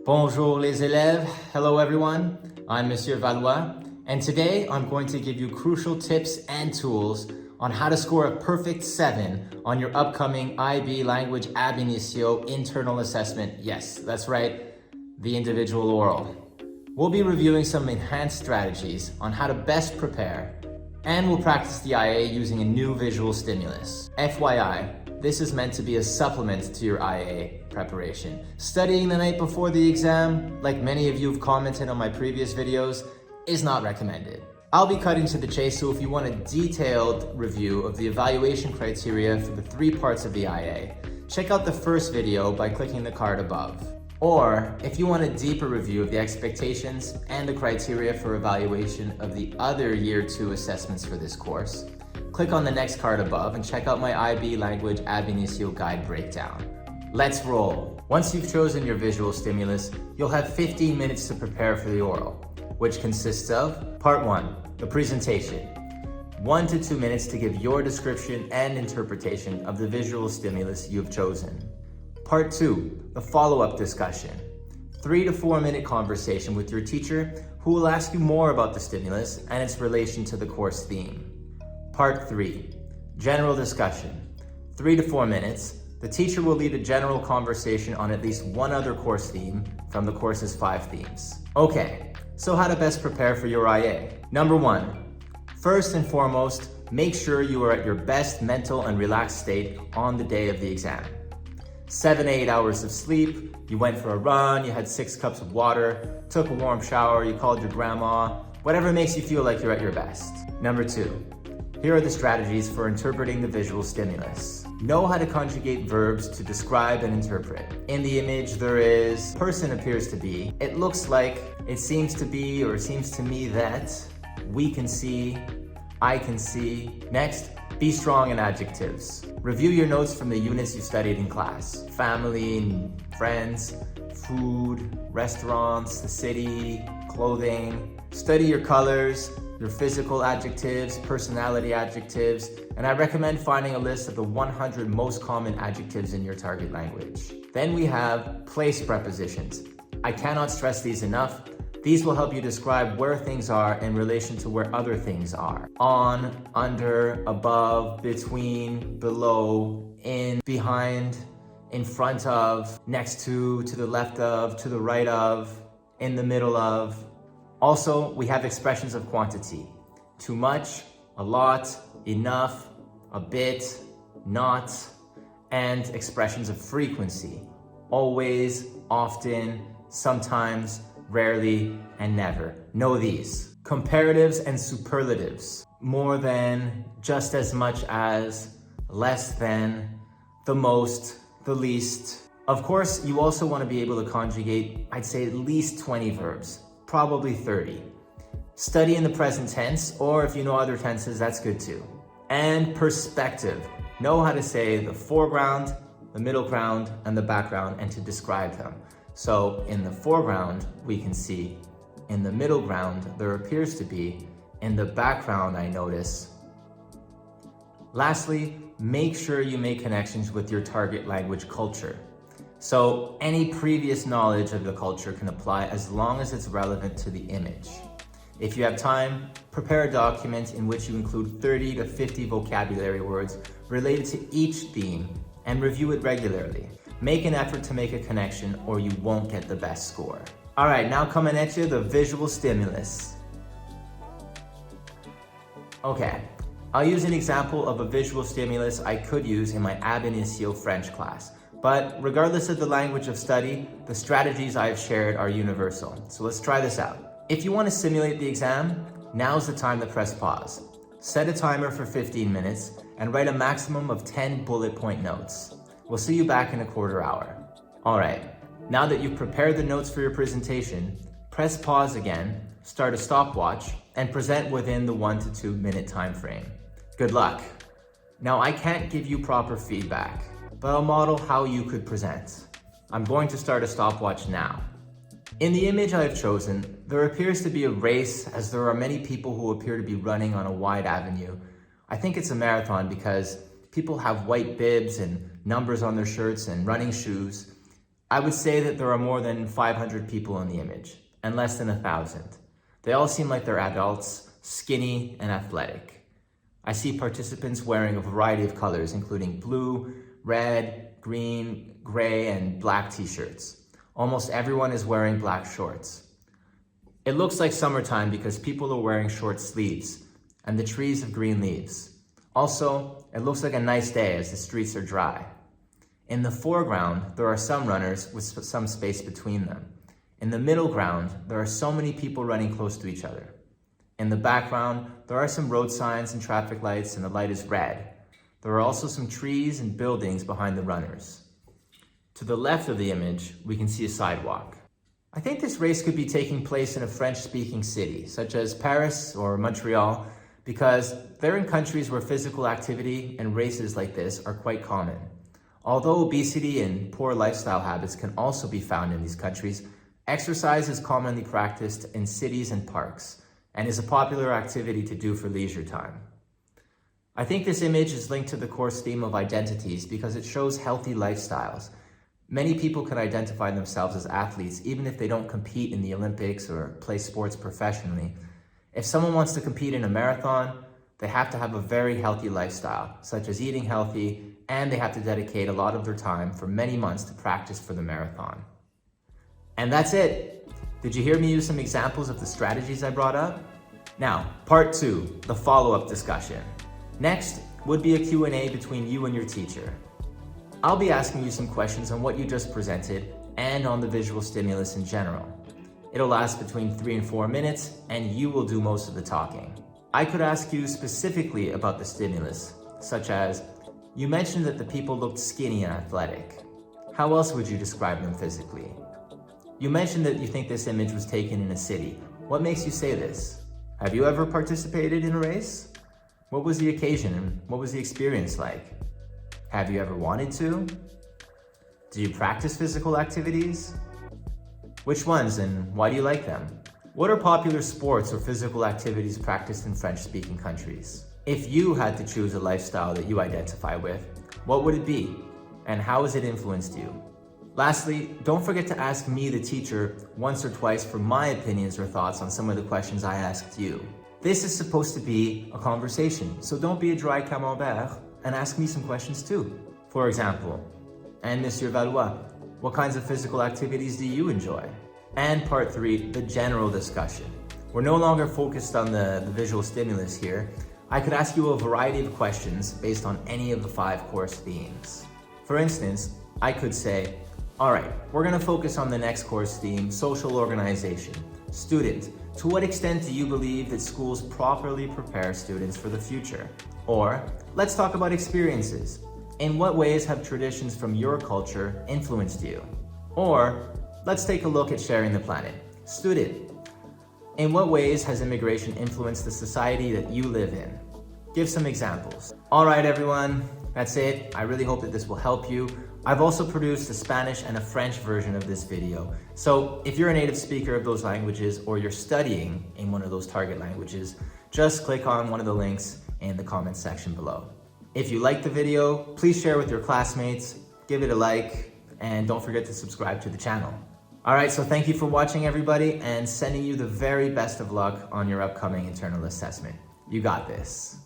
Bonjour les élèves. Hello everyone. I'm Monsieur Valois, and today I'm going to give you crucial tips and tools on how to score a perfect 7 on your upcoming IB Language Ab Initio internal assessment. Yes, that's right, the individual oral. We'll be reviewing some enhanced strategies on how to best prepare, and we'll practice the IA using a new visual stimulus. FYI, this is meant to be a supplement to your IA preparation. Studying the night before the exam, like many of you have commented on my previous videos, is not recommended. I'll be cutting to the chase, so if you want a detailed review of the evaluation criteria for the 3 parts of the IA, check out the first video by clicking the card above. Or, if you want a deeper review of the expectations and the criteria for evaluation of the other Year 2 assessments for this course, click on the next card above and check out my IB Language Ab Initio guide breakdown. Let's roll! Once you've chosen your visual stimulus, you'll have 15 minutes to prepare for the oral, which consists of Part 1, the presentation. 1 to 2 minutes to give your description and interpretation of the visual stimulus you've chosen. Part 2, the follow-up discussion. 3 to 4 minute conversation with your teacher who will ask you more about the stimulus and its relation to the course theme. Part 3, general discussion. 3 to 4 minutes. The teacher will lead a general conversation on at least one other course theme from the course's 5 themes. Okay, so how to best prepare for your IA? Number 1, first and foremost, make sure you are at your best mental and relaxed state on the day of the exam. 7 to 8 hours of sleep, you went for a run, you had 6 cups of water, took a warm shower, you called your grandma, whatever makes you feel like you're at your best. Number 2, here are the strategies for interpreting the visual stimulus. Know how to conjugate verbs to describe and interpret. In the image there is person appears to be, it looks like, it seems to be, or it seems to me that, we can see, I can see. Next, be strong in adjectives. Review your notes from the units you studied in class. Family and friends, food, restaurants, the city, clothing. Study your colors, your physical adjectives, personality adjectives, and I recommend finding a list of the 100 most common adjectives in your target language. Then we have place prepositions. I cannot stress these enough. These will help you describe where things are in relation to where other things are. On, under, above, between, below, in, behind, in front of, next to the left of, to the right of, in the middle of. Also, we have expressions of quantity. Too much, a lot, enough, a bit, not, and expressions of frequency. Always, often, sometimes, rarely, and never. Know these. Comparatives and superlatives. More than, just as much as, less than, the most, the least. Of course, you also want to be able to conjugate, I'd say at least 20 verbs, probably 30. Study in the present tense, or if you know other tenses, that's good too. And perspective. Know how to say the foreground, the middle ground, and the background, and to describe them. So in the foreground, we can see. In the middle ground, there appears to be. In the background, I notice. Lastly, make sure you make connections with your target language culture. So any previous knowledge of the culture can apply as long as it's relevant to the image. If you have time, prepare a document in which you include 30 to 50 vocabulary words related to each theme and review it regularly. Make an effort to make a connection or you won't get the best score. All right, now coming at you, the visual stimulus. Okay, I'll use an example of a visual stimulus I could use in my Ab Initio French class. But regardless of the language of study, the strategies I've shared are universal. So let's try this out. If you want to simulate the exam, now's the time to press pause. Set a timer for 15 minutes and write a maximum of 10 bullet point notes. We'll see you back in a quarter hour. All right, now that you've prepared the notes for your presentation, press pause again, start a stopwatch, and present within the 1 to 2 minute time frame. Good luck. Now I can't give you proper feedback, but I'll model how you could present. I'm going to start a stopwatch now. In the image I have chosen, there appears to be a race as there are many people who appear to be running on a wide avenue. I think it's a marathon because people have white bibs and numbers on their shirts and running shoes. I would say that there are more than 500 people in the image, and less than 1,000. They all seem like they're adults, skinny and athletic. I see participants wearing a variety of colors, including blue, red, green, gray, and black t-shirts. Almost everyone is wearing black shorts. It looks like summertime because people are wearing short sleeves, and the trees have green leaves. Also, it looks like a nice day as the streets are dry. In the foreground, there are some runners with some space between them. In the middle ground, there are so many people running close to each other. In the background, there are some road signs and traffic lights, and the light is red. There are also some trees and buildings behind the runners. To the left of the image, we can see a sidewalk. I think this race could be taking place in a French-speaking city, such as Paris or Montreal, because they're in countries where physical activity and races like this are quite common. Although obesity and poor lifestyle habits can also be found in these countries, exercise is commonly practiced in cities and parks, and is a popular activity to do for leisure time. I think this image is linked to the course theme of identities because it shows healthy lifestyles. Many people can identify themselves as athletes even if they don't compete in the Olympics or play sports professionally. If someone wants to compete in a marathon, they have to have a very healthy lifestyle, such as eating healthy, and they have to dedicate a lot of their time for many months to practice for the marathon. And that's it. Did you hear me use some examples of the strategies I brought up? Now, part 2, the follow-up discussion. Next would be a Q&A between you and your teacher. I'll be asking you some questions on what you just presented and on the visual stimulus in general. It'll last between 3 and 4 minutes, and you will do most of the talking. I could ask you specifically about the stimulus, such as, you mentioned that the people looked skinny and athletic. How else would you describe them physically? You mentioned that you think this image was taken in a city. What makes you say this? Have you ever participated in a race? What was the occasion and what was the experience like? Have you ever wanted to? Do you practice physical activities? Which ones and why do you like them? What are popular sports or physical activities practiced in French-speaking countries? If you had to choose a lifestyle that you identify with, what would it be? And how has it influenced you? Lastly, don't forget to ask me, the teacher, once or twice for my opinions or thoughts on some of the questions I asked you. This is supposed to be a conversation, so don't be a dry camembert and ask me some questions too. For example, and Monsieur Valois, what kinds of physical activities do you enjoy? And part 3, the general discussion. We're no longer focused on the visual stimulus here. I could ask you a variety of questions based on any of the 5 course themes. For instance, I could say, all right, we're gonna focus on the next course theme, social organization. Student, to what extent do you believe that schools properly prepare students for the future? Or, let's talk about experiences. In what ways have traditions from your culture influenced you? Or, let's take a look at sharing the planet. Student, in what ways has immigration influenced the society that you live in? Give some examples. All right, everyone, that's it. I really hope that this will help you. I've also produced a Spanish and a French version of this video. So if you're a native speaker of those languages or you're studying in one of those target languages, just click on one of the links in the comment section below. If you liked the video, please share with your classmates, give it a like, and don't forget to subscribe to the channel. All right, so thank you for watching, everybody, and sending you the very best of luck on your upcoming internal assessment. You got this.